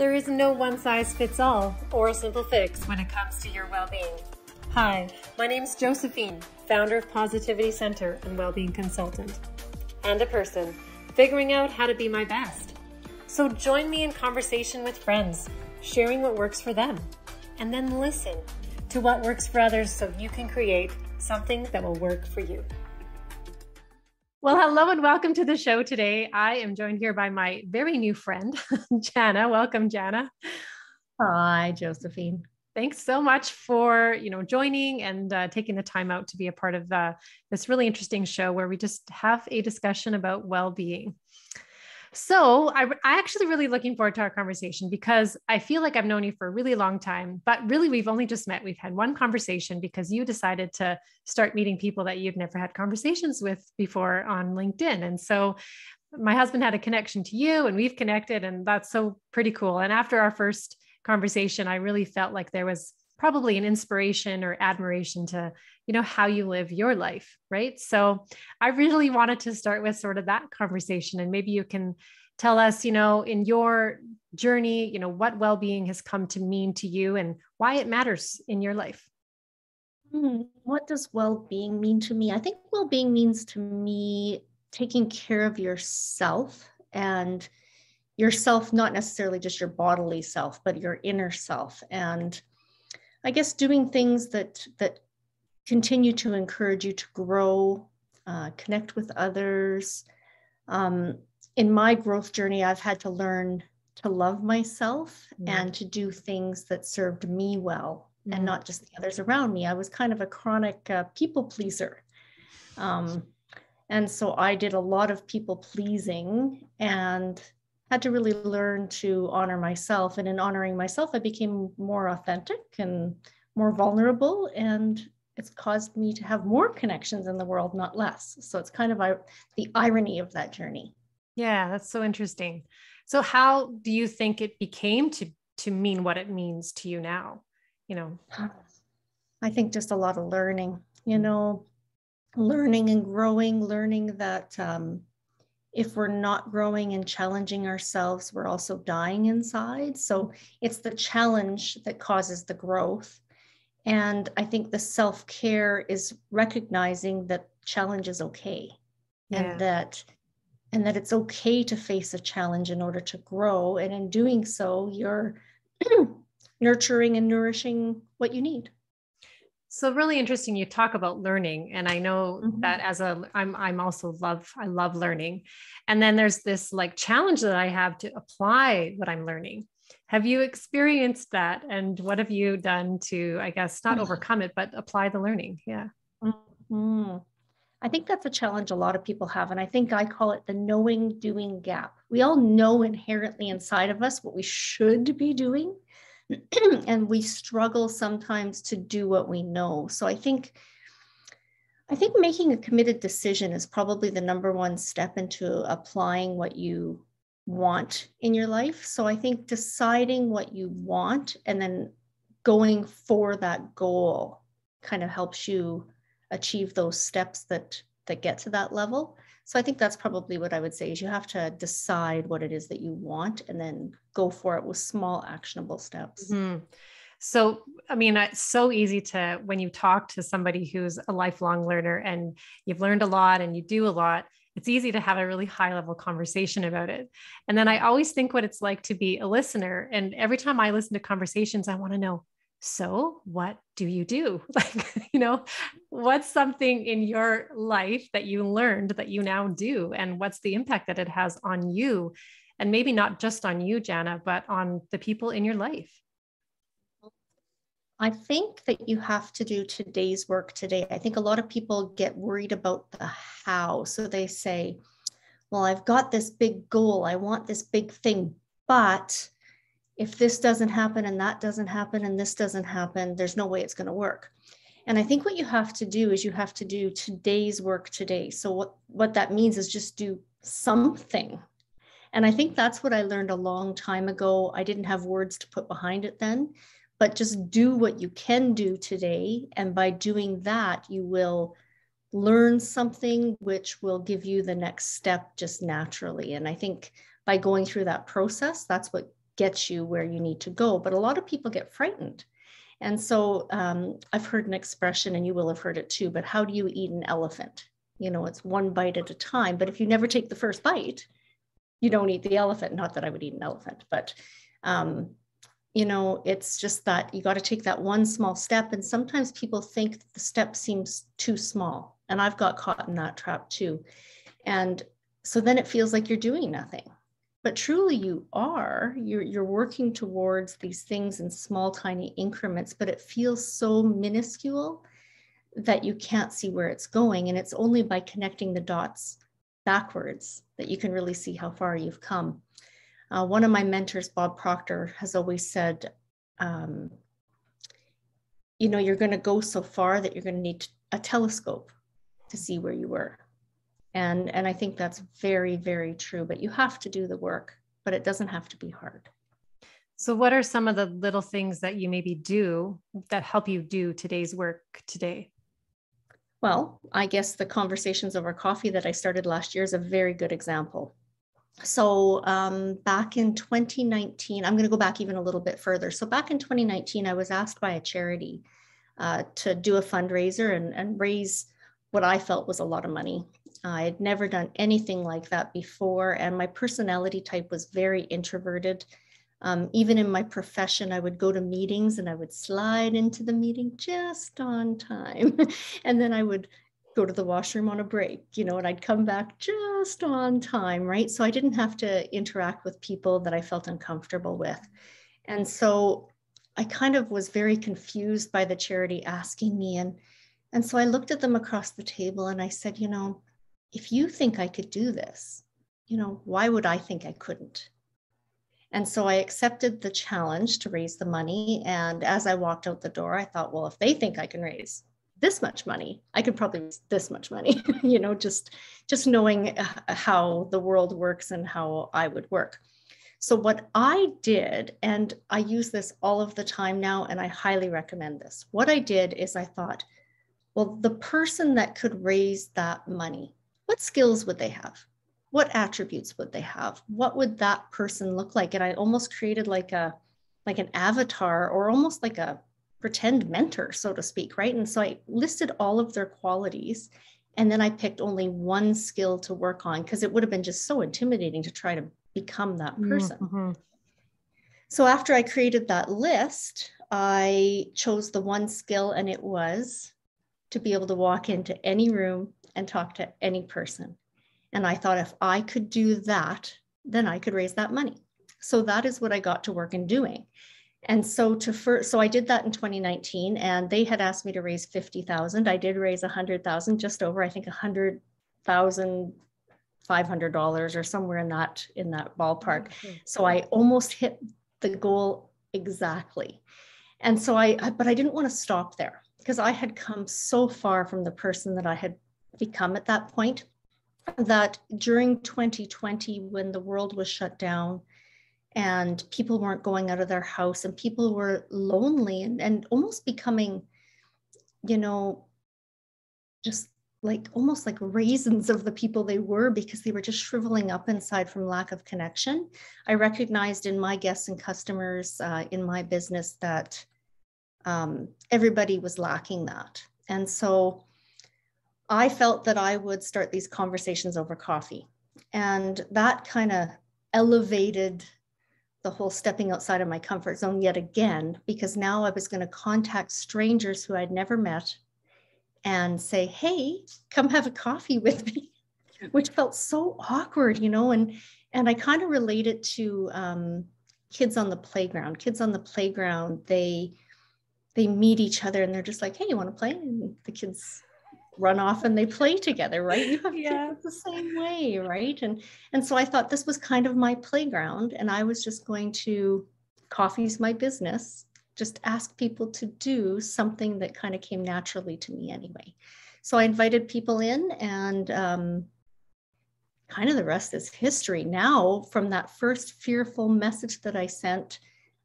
There is no one-size-fits-all or a simple fix when it comes to your well-being. Hi, my name is Josephine, founder of Positivity Center and Wellbeing Consultant, and a person figuring out how to be my best. So join me in conversation with friends, sharing what works for them, and then listen to what works for others so you can create something that will work for you. Well, hello and welcome to the show today. I am joined here by my very new friend, Janna. Welcome, Janna. Hi, Josephine. Thanks so much for, joining and taking the time out to be a part of this really interesting show where we just have a discussion about well-being. So I actually really looking forward to our conversation because I feel like I've known you for a really long time, but really we've only just met. We've had one conversation because you decided to start meeting people that you've never had conversations with before on LinkedIn. And so my husband had a connection to you and we've connected, and that's so pretty cool. And after our first conversation, I really felt like there was probably an inspiration or admiration to, how you live your life, right? So I really wanted to start with sort of that conversation, and maybe you can tell us, in your journey, what well-being has come to mean to you and why it matters in your life. What does well-being mean to me? I think well-being means to me taking care of yourself, and yourself, not necessarily just your bodily self, but your inner self. And I guess doing things that continue to encourage you to grow, connect with others. In my growth journey, I've had to learn to love myself and to do things that served me well and not just the others around me. I was kind of a chronic people pleaser. And so I did a lot of people pleasing and had to really learn to honor myself. And in honoring myself, I became more authentic and more vulnerable, and it's caused me to have more connections in the world, not less. So it's kind of the irony of that journey. Yeah, that's so interesting. So how do you think it became to mean what it means to you now? I think just a lot of learning, learning and growing, learning that if we're not growing and challenging ourselves, we're also dying inside. So it's the challenge that causes the growth. And I think the self-care is recognizing that challenge is okay. And that it's okay to face a challenge in order to grow. And in doing so, you're nurturing and nourishing what you need. So really interesting. You talk about learning, and I know that I love learning. And then there's this like challenge that I have to apply what I'm learning. Have you experienced that? And what have you done to, I guess, not overcome it, but apply the learning? Yeah. I think that's a challenge a lot of people have. And I think I call it the knowing doing gap. We all know inherently inside of us what we should be doing. And we struggle sometimes to do what we know. So I think making a committed decision is probably the number one step into applying what you want in your life. So I think deciding what you want and then going for that goal kind of helps you achieve those steps that get to that level. So I think that's probably what I would say is you have to decide what it is that you want and then go for it with small actionable steps. So, I mean, it's so easy to, when you talk to somebody who's a lifelong learner and you've learned a lot and you do a lot, it's easy to have a really high level conversation about it. And then I always think what it's like to be a listener. And every time I listen to conversations, I want to know, so what do you do? What's something in your life that you learned that you now do? And what's the impact that it has on you? And maybe not just on you, Janna, but on the people in your life. I think that you have to do today's work today. I think a lot of people get worried about the how. So they say, well, I've got this big goal. I want this big thing, but if this doesn't happen and that doesn't happen and this doesn't happen, there's no way it's going to work. And I think what you have to do is you have to do today's work today. So what that means is just do something. And I think that's what I learned a long time ago. I didn't have words to put behind it then, but just do what you can do today. And by doing that, you will learn something which will give you the next step just naturally. And I think by going through that process, that's what get you where you need to go. But a lot of people get frightened. And so I've heard an expression, and you will have heard it too, but how do you eat an elephant? You know, it's one bite at a time. But if you never take the first bite, you don't eat the elephant. Not that I would eat an elephant, but, you know, it's just that you got to take that one small step. And sometimes people think the step seems too small. And I've got caught in that trap too. And so then it feels like you're doing nothing. But truly you are, you're working towards these things in small, tiny increments, but it feels so minuscule that you can't see where it's going. And it's only by connecting the dots backwards that you can really see how far you've come. One of my mentors, Bob Proctor, has always said, you know, you're going to go so far that you're going to need a telescope to see where you were. And I think that's very, very true, but you have to do the work, but it doesn't have to be hard. So what are some of the little things that you maybe do that help you do today's work today? Well, I guess the conversations over coffee that I started last year is a very good example. So back in 2019, I'm going to go back even a little bit further. So back in 2019, I was asked by a charity to do a fundraiser and raise what I felt was a lot of money. I had never done anything like that before, and my personality type was very introverted. Even in my profession, I would go to meetings and I would slide into the meeting just on time. And then I would go to the washroom on a break, you know, and I'd come back just on time, right? So I didn't have to interact with people that I felt uncomfortable with. And so I kind of was very confused by the charity asking me. And so I looked at them across the table and I said, you know, if you think I could do this, you know, why would I think I couldn't? And so I accepted the challenge to raise the money. And as I walked out the door, I thought, well, if they think I can raise this much money, I could probably raise this much money, you know, just knowing how the world works and how I would work. So what I did, and I use this all of the time now, and I highly recommend this. What I did is I thought, well, the person that could raise that money, what skills would they have? What attributes would they have? What would that person look like? And I almost created like an avatar, or almost like a pretend mentor, so to speak, right? And so I listed all of their qualities, and then I picked only one skill to work on, because it would have been just so intimidating to try to become that person. Mm-hmm. So after I created that list, I chose the one skill, and it was to be able to walk into any room and talk to any person. And I thought, if I could do that, then I could raise that money. So that is what I got to work in doing. And so so I did that in 2019, and they had asked me to raise 50,000. I did raise 100,000, just over, I think $100,500 or somewhere in that ballpark. Okay. So I almost hit the goal exactly. And so but I didn't want to stop there, because I had come so far from the person that I had become at that point, that during 2020, when the world was shut down and people weren't going out of their house and people were lonely and almost becoming, you know, just like almost like raisins of the people they were, because they were just shriveling up inside from lack of connection. I recognized in my guests and customers in my business that everybody was lacking that. And so I felt that I would start these conversations over coffee. And that kind of elevated the whole stepping outside of my comfort zone yet again, because now I was going to contact strangers who I'd never met and say, hey, come have a coffee with me, which felt so awkward, you know, and I kind of relate it to kids on the playground. Kids on the playground, they meet each other and they're just like, hey, you want to play? And the kids run off and they play together, right? You have kids the same way, right? And so I thought this was kind of my playground, and I was just going to, coffee's my business, just ask people to do something that kind of came naturally to me anyway. So I invited people in, and kind of the rest is history. Now, from that first fearful message that I sent,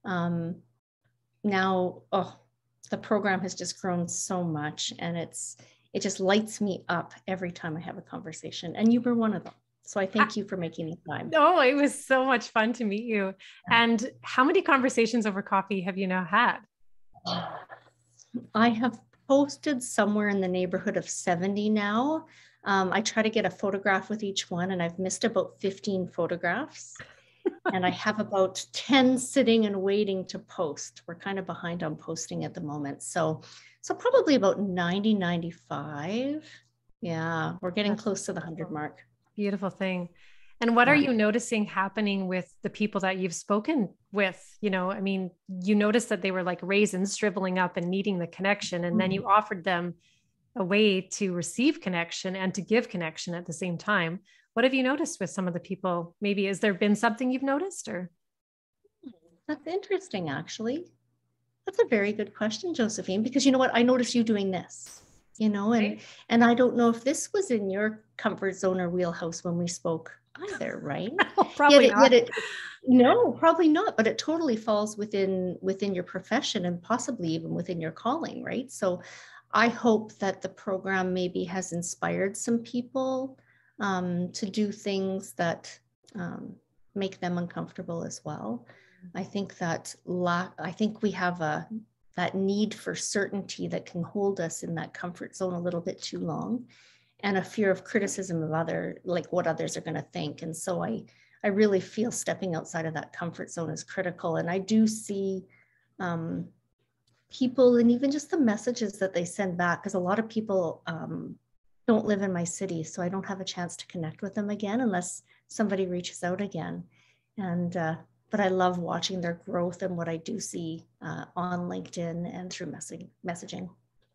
now, the program has just grown so much, and it just lights me up every time I have a conversation. And you were one of them. So I thank you for making the time. Oh, it was so much fun to meet you. And how many conversations over coffee have you now had? I have posted somewhere in the neighborhood of 70 now. I try to get a photograph with each one, and I've missed about 15 photographs. And I have about 10 sitting and waiting to post. We're kind of behind on posting at the moment. So probably about 90, 95. Yeah, we're getting close to the 100 mark. Beautiful thing. And what are you noticing happening with the people that you've spoken with? You know, I mean, you noticed that they were like raisins shriveling up and needing the connection. And then you offered them a way to receive connection and to give connection at the same time. What have you noticed with some of the people? Maybe has there been something you've noticed or? That's interesting, actually. That's a very good question, Josephine, because you know what? I noticed you doing this, you know, and I don't know if this was in your comfort zone or wheelhouse when we spoke either, right? Probably not. No, probably not, but it totally falls within your profession and possibly even within your calling, right? So I hope that the program maybe has inspired some people to do things that make them uncomfortable as well. I think that we have that need for certainty that can hold us in that comfort zone a little bit too long, and a fear of criticism of what others are going to think. And so I really feel stepping outside of that comfort zone is critical. And I do see people, and even just the messages that they send back, because a lot of people don't live in my city, so I don't have a chance to connect with them again unless somebody reaches out again. And but I love watching their growth and what I do see on LinkedIn and through messaging.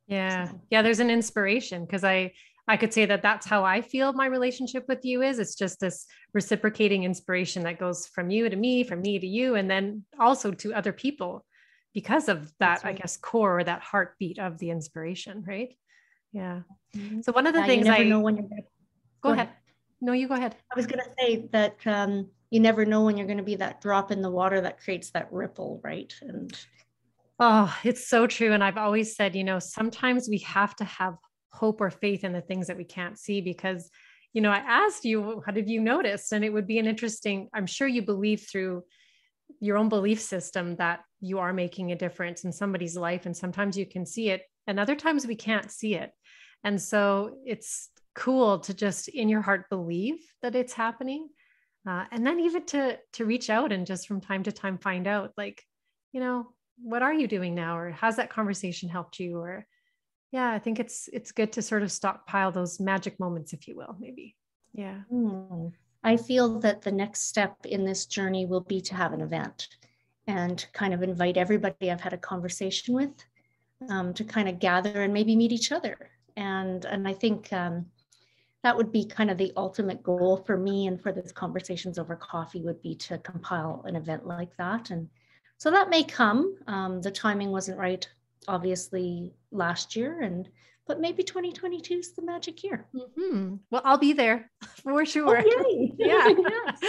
Yeah. Yeah. There's an inspiration, because I could say that that's how I feel my relationship with you is. It's just this reciprocating inspiration that goes from you to me, from me to you, and then also to other people because of that, right. I guess, core or that heartbeat of the inspiration. Right. Yeah. Mm-hmm. So one of the things you never know when you're going to go ahead. No, you go ahead. I was going to say that you never know when you're going to be that drop in the water that creates that ripple, right? And oh, it's so true. And I've always said, you know, sometimes we have to have hope or faith in the things that we can't see, because, you know, I asked you, how did you notice? And it would be an interesting, I'm sure you believe through your own belief system that you are making a difference in somebody's life. And sometimes you can see it and other times we can't see it. And so it's cool to just in your heart believe that it's happening. And then even to reach out and just from time to time find out, like, you know, what are you doing now? Or has that conversation helped you? Or yeah, I think it's good to sort of stockpile those magic moments, if you will, maybe. Yeah. I feel that the next step in this journey will be to have an event and kind of invite everybody I've had a conversation with to kind of gather and maybe meet each other. And I think that would be kind of the ultimate goal for me and for this Conversations Over Coffee would be to compile an event like that. And so that may come. The timing wasn't right, obviously, last year, but maybe 2022 is the magic year. Mm-hmm. Well, I'll be there for sure. Oh, yay. Yeah. Yes.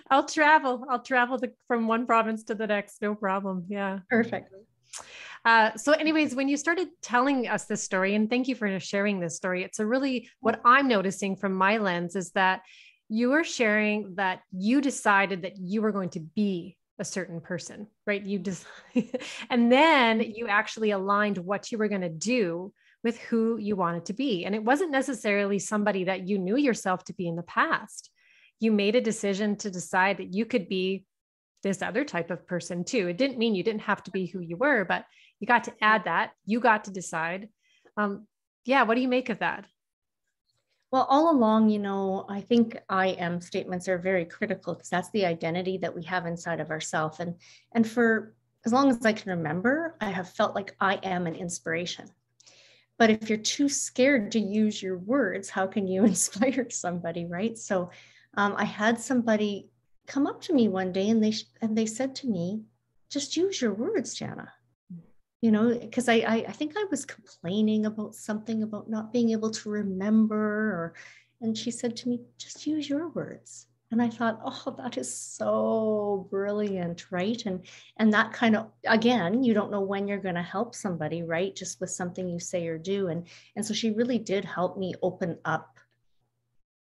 I'll travel from one province to the next. No problem. Yeah. Perfect. So anyways, when you started telling us this story, and thank you for sharing this story, it's a really, what I'm noticing from my lens is that you were sharing that you decided that you were going to be a certain person, right? And then you actually aligned what you were going to do with who you wanted to be. And it wasn't necessarily somebody that you knew yourself to be in the past. You made a decision to decide that you could be this other type of person too. It didn't mean you didn't have to be who you were, but you got to add that. You got to decide. Yeah. What do you make of that? Well, all along, you know, I think I am statements are very critical because that's the identity that we have inside of ourselves. And for as long as I can remember, I have felt like I am an inspiration. But if you're too scared to use your words, how can you inspire somebody, right? So I had somebody come up to me one day and they said to me, just use your words, Janna. You know, because I think I was complaining about something about not being able to remember, and she said to me, just use your words. And I thought, oh, that is so brilliant, right? And that kind of, again, you don't know when you're going to help somebody, right? Just with something you say or do. And so she really did help me open up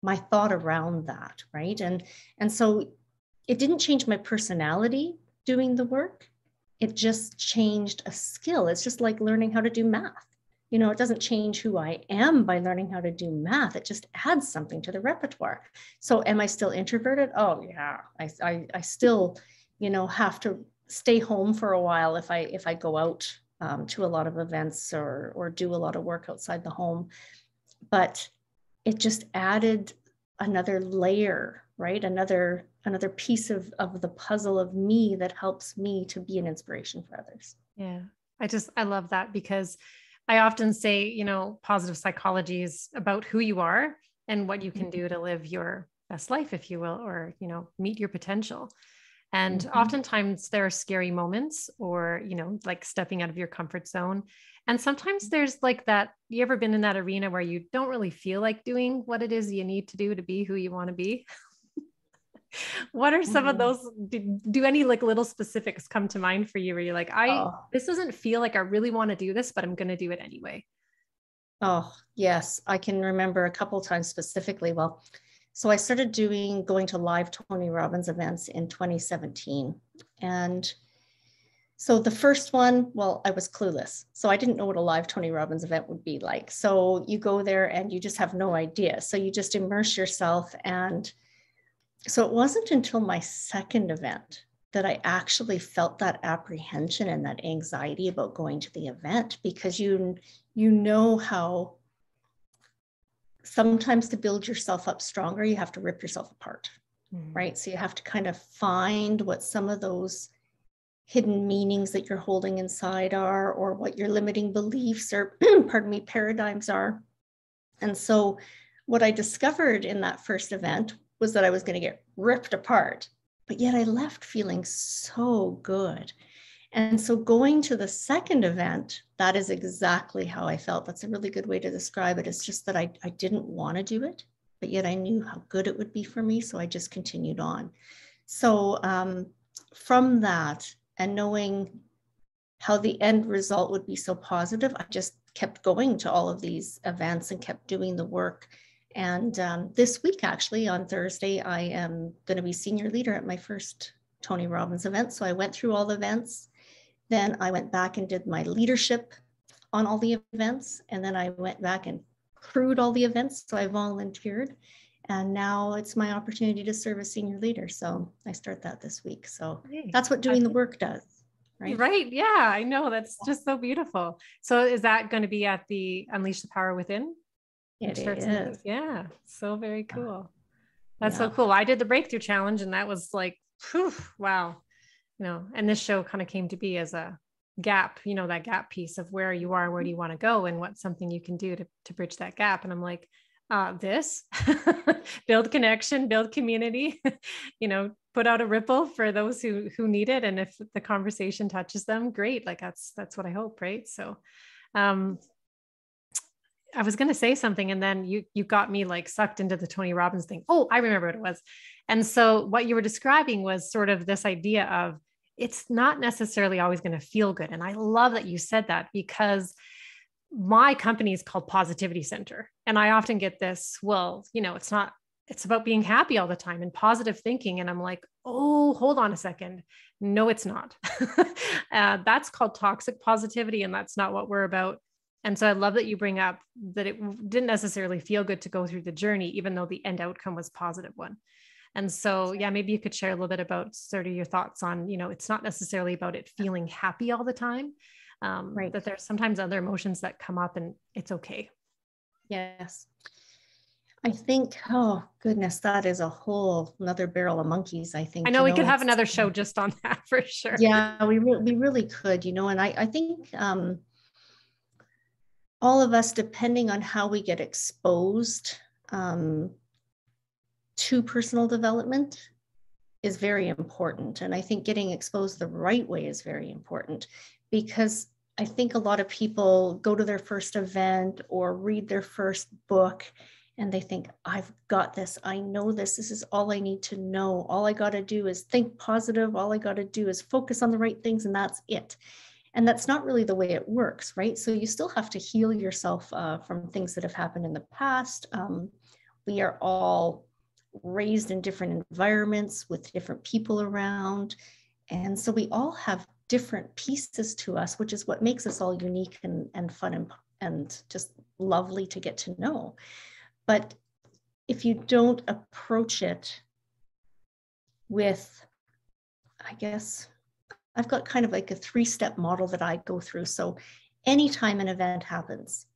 my thought around that, right? And so it didn't change my personality doing the work. It just changed a skill. It's just like learning how to do math. You know, it doesn't change who I am by learning how to do math. It just adds something to the repertoire. So am I still introverted? Oh yeah, I still, you know, have to stay home for a while if I go out to a lot of events or do a lot of work outside the home. But it just added another layer, right? Another piece of the puzzle of me that helps me to be an inspiration for others. Yeah. I love that, because I often say, you know, positive psychology is about who you are and what you can do to live your best life, if you will, or, you know, meet your potential. And oftentimes there are scary moments, or, you know, like stepping out of your comfort zone. And sometimes there's like that, you ever been in that arena where you don't really feel like doing what it is you need to do to be who you want to be? What are some of those? Do any like little specifics come to mind for you where you're like, this doesn't feel like I really want to do this, but I'm going to do it anyway? Oh, yes. I can remember a couple of times specifically. Well, so I started going to live Tony Robbins events in 2017. And so the first one, well, I was clueless. So I didn't know what a live Tony Robbins event would be like. So you go there and you just have no idea. So you just immerse yourself. And so it wasn't until my second event that I actually felt that apprehension and that anxiety about going to the event, because you know how sometimes to build yourself up stronger, you have to rip yourself apart, right? So you have to kind of find what some of those hidden meanings that you're holding inside are, or what your limiting beliefs or, pardon me, paradigms are. And so what I discovered in that first event was that I was going to get ripped apart, but yet I left feeling so good. And so going to the second event, that is exactly how I felt. That's a really good way to describe it. It's just that I didn't want to do it, but yet I knew how good it would be for me. So I just continued on. So from that, and knowing how the end result would be so positive, I just kept going to all of these events and kept doing the work. And this week, actually, on Thursday, I am going to be senior leader at my first Tony Robbins event. So I went through all the events. Then I went back and did my leadership on all the events. And then I went back and crewed all the events. So I volunteered. And now it's my opportunity to serve as senior leader. So I start that this week. So that's what doing the work does. Right? Right. Yeah, I know. That's just so beautiful. So is that going to be at the Unleash the Power Within? It is. Yeah. So very cool. That's so cool. I did the Breakthrough Challenge, and that was like, whew, wow. You know, and this show kind of came to be as a gap, you know, that gap piece of where you are, where do you want to go, and what's something you can do to bridge that gap. And I'm like, this build connection, build community, you know, put out a ripple for those who need it. And if the conversation touches them, great. Like that's what I hope. Right. So, I was going to say something, and then you got me like sucked into the Tony Robbins thing. Oh, I remember what it was. And so what you were describing was sort of this idea of it's not necessarily always going to feel good. And I love that you said that, because my company is called Positivity Center. And I often get this, well, you know, it's about being happy all the time and positive thinking. And I'm like, oh, hold on a second. No, it's not. That's called toxic positivity. And that's not what we're about. And so I love that you bring up that it didn't necessarily feel good to go through the journey, even though the end outcome was a positive one. And so, yeah, maybe you could share a little bit about sort of your thoughts on, you know, it's not necessarily about it feeling happy all the time, right. That there's sometimes other emotions that come up, and it's okay. Yes. I think, oh goodness, that is a whole another barrel of monkeys, I think. I know we could have another show just on that for sure. Yeah, we really could, you know, and I think all of us, depending on how we get exposed to personal development, is very important. And I think getting exposed the right way is very important, because I think a lot of people go to their first event or read their first book and they think, I've got this. I know this. This is all I need to know. All I got to do is think positive. All I got to do is focus on the right things, and that's it. And that's not really the way it works, right? So you still have to heal yourself from things that have happened in the past, We are all raised in different environments with different people around. And so we all have different pieces to us, which is what makes us all unique and fun and just lovely to get to know. But if you don't approach it with, I guess, I've got kind of like a 3-step model that I go through. So anytime an event happens,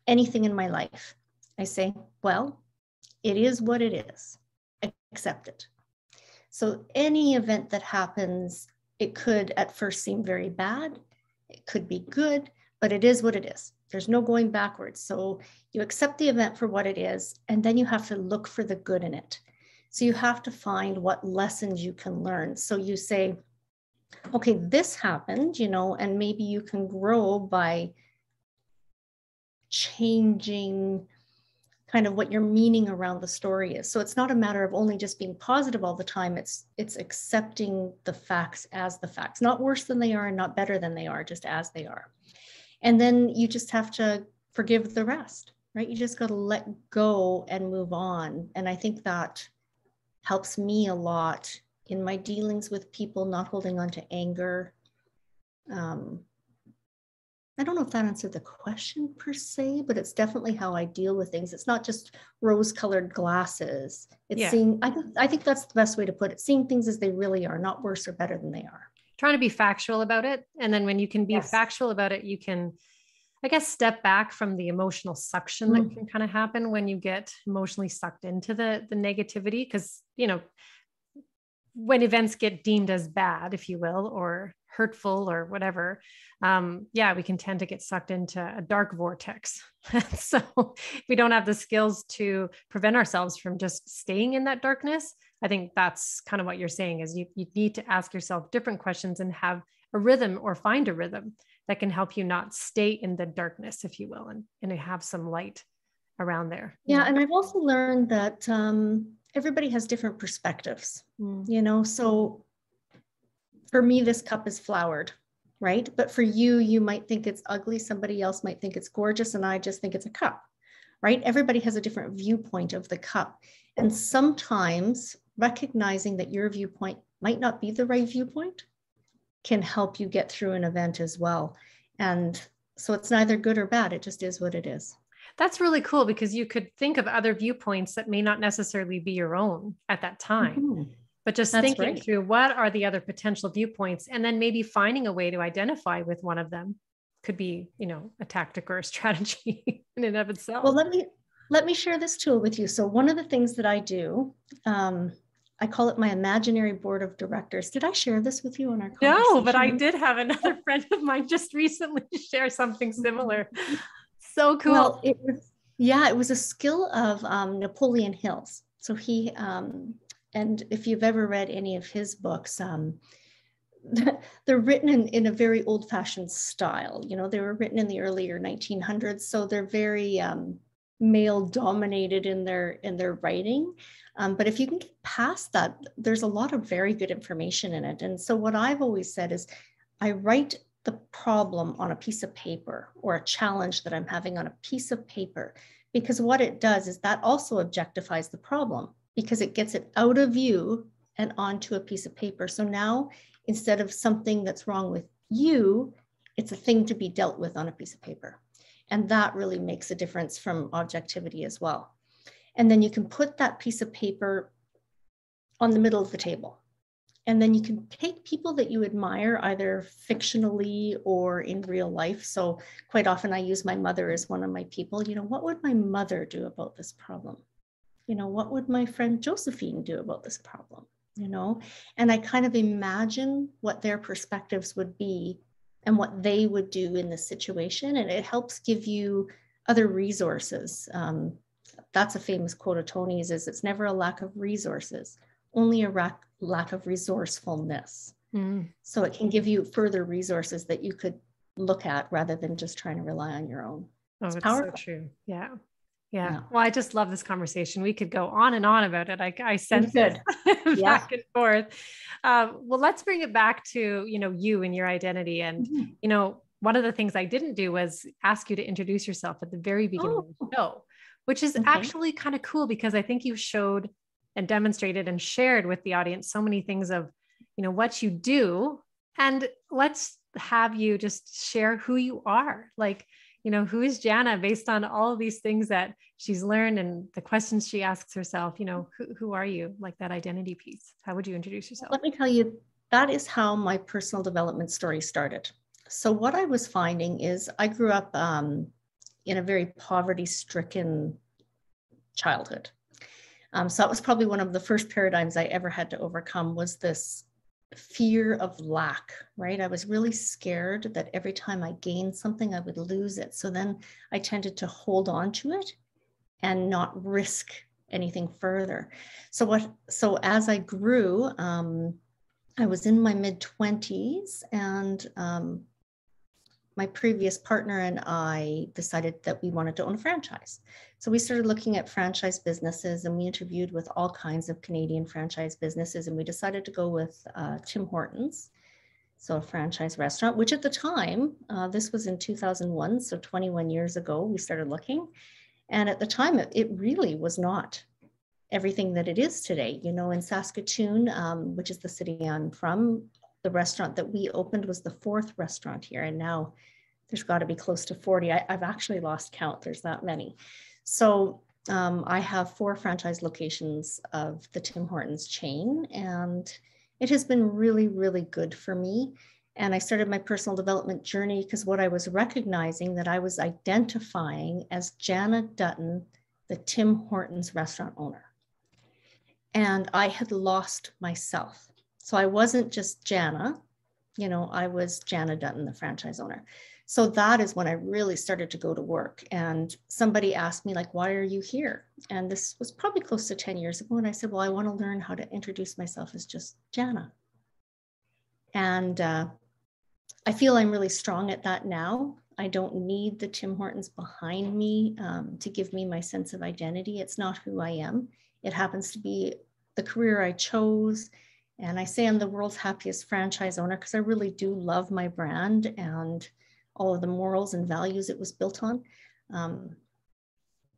anything in my life, I say, well, it is what it is. Accept it. So any event that happens, it could at first seem very bad. It could be good, but it is what it is. There's no going backwards. So you accept the event for what it is, and then you have to look for the good in it. So you have to find what lessons you can learn. So you say, okay, this happened, and maybe you can grow by changing kind of what your meaning around the story is. So it's not a matter of only just being positive all the time. It's accepting the facts as the facts, not worse than they are and not better than they are, just as they are. And then you just have to forgive the rest, right? You just got to let go and move on. And I think that helps me a lot in my dealings with people, not holding on to anger. I don't know if that answered the question per se, but it's definitely how I deal with things. It's not just rose-colored glasses. It's seeing, I think that's the best way to put it, seeing things as they really are, not worse or better than they are. Trying to be factual about it. And then when you can be factual about it, you can, I guess, step back from the emotional suction that can kind of happen when you get emotionally sucked into the negativity. Because, when events get deemed as bad, if you will, or hurtful or whatever, we can tend to get sucked into a dark vortex. So if we don't have the skills to prevent ourselves from just staying in that darkness, I think that's kind of what you're saying is you need to ask yourself different questions and have a rhythm or find a rhythm that can help you not stay in the darkness, if you will, and have some light around there. Yeah. And I've also learned that everybody has different perspectives, so for me, this cup is flowered, right? But for you, you might think it's ugly. Somebody else might think it's gorgeous. And I just think it's a cup, right? Everybody has a different viewpoint of the cup. And sometimes recognizing that your viewpoint might not be the right viewpoint can help you get through an event as well. And so it's neither good or bad. It just is what it is. That's really cool because you could think of other viewpoints that may not necessarily be your own at that time, but just thinking through what are the other potential viewpoints and then maybe finding a way to identify with one of them could be, a tactic or a strategy in and of itself. Well, let me share this tool with you. So one of the things that I do, I call it my imaginary board of directors. Did I share this with you in our conversation? No, but I did have another friend of mine just recently share something similar. So cool. Well, it was a skill of Napoleon Hill's. So he, and if you've ever read any of his books, they're written in a very old-fashioned style. They were written in the earlier 1900s, so they're very male-dominated in their writing. But if you can get past that, there's a lot of very good information in it. And so what I've always said is I write the problem on a piece of paper or a challenge that I'm having on a piece of paper, because what it does is that also objectifies the problem because it gets it out of you and onto a piece of paper. So now instead of something that's wrong with you, it's a thing to be dealt with on a piece of paper. And that really makes a difference from objectivity as well. And then you can put that piece of paper on the middle of the table. And then you can take people that you admire, either fictionally or in real life. So quite often I use my mother as one of my people. What would my mother do about this problem? What would my friend Josephine do about this problem? And I kind of imagine what their perspectives would be and what they would do in this situation. And it helps give you other resources. That's a famous quote of Tony's is it's never a lack of resources, only a lack of resourcefulness. So it can give you further resources that you could look at rather than just trying to rely on your own. It's powerful. So true. Yeah. Well, I just love this conversation. We could go on and on about it. I sense it back and forth. Well, let's bring it back to, you and your identity. And, one of the things I didn't do was ask you to introduce yourself at the very beginning of the show, which is actually kind of cool because I think you showed and demonstrated and shared with the audience so many things of, what you do. And let's have you just share who you are. Like, who is Janna based on all of these things that she's learned and the questions she asks herself, who are you? Like that identity piece. How would you introduce yourself? Let me tell you, that is how my personal development story started. So what I was finding is I grew up in a very poverty-stricken childhood. So that was probably one of the first paradigms I ever had to overcome, was this fear of lack, right? I was really scared that every time I gained something, I would lose it. So then I tended to hold on to it and not risk anything further. So as I grew, I was in my mid-20s, and my previous partner and I decided that we wanted to own a franchise. So we started looking at franchise businesses, and we interviewed with all kinds of Canadian franchise businesses, and we decided to go with Tim Hortons, so a franchise restaurant, which at the time, this was in 2001, so 21 years ago, we started looking. And at the time, it really was not everything that it is today. In Saskatoon, which is the city I'm from, the restaurant that we opened was the 4th restaurant here. And now there's got to be close to 40. I've actually lost count. There's that many. So I have 4 franchise locations of the Tim Hortons chain, and it has been really, really good for me. And I started my personal development journey because what I was recognizing that I was identifying as Janna Dutton, the Tim Hortons restaurant owner. And I had lost myself. So I wasn't just Janna, I was Janna Dutton, the franchise owner. So that is when I really started to go to work. And somebody asked me, like, why are you here? And this was probably close to 10 years ago. And I said, well, I want to learn how to introduce myself as just Janna. And I feel I'm really strong at that now. I don't need the Tim Hortons behind me to give me my sense of identity. It's not who I am. It happens to be the career I chose. And I say I'm the world's happiest franchise owner because I really do love my brand and all of the morals and values it was built on.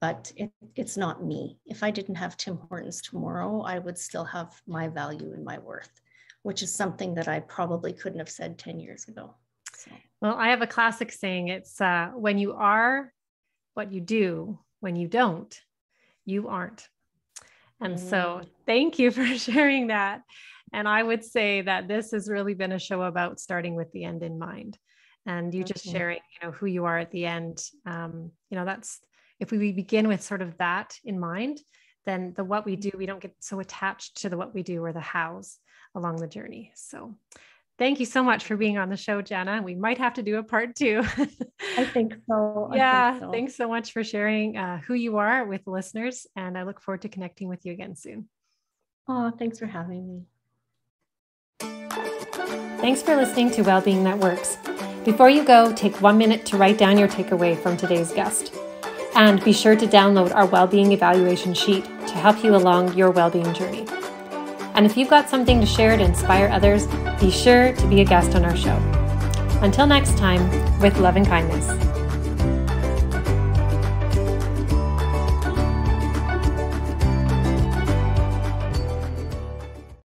But it's not me. If I didn't have Tim Hortons tomorrow, I would still have my value and my worth, which is something that I probably couldn't have said 10 years ago. So. Well, I have a classic saying. It's when you are what you do, when you don't, you aren't. And so thank you for sharing that. And I would say that this has really been a show about starting with the end in mind, and you just sharing, who you are at the end. That's, if we begin with sort of that in mind, then the what we do, we don't get so attached to the what we do or the hows along the journey. So thank you so much for being on the show, Janna. We might have to do a part 2. I think so. Thanks so much for sharing who you are with listeners. And I look forward to connecting with you again soon. Oh, thanks for having me. Thanks for listening to Wellbeing That Works. Before you go, take 1 minute to write down your takeaway from today's guest. And be sure to download our Wellbeing Evaluation Sheet to help you along your wellbeing journey. And if you've got something to share to inspire others, be sure to be a guest on our show. Until next time, with love and kindness.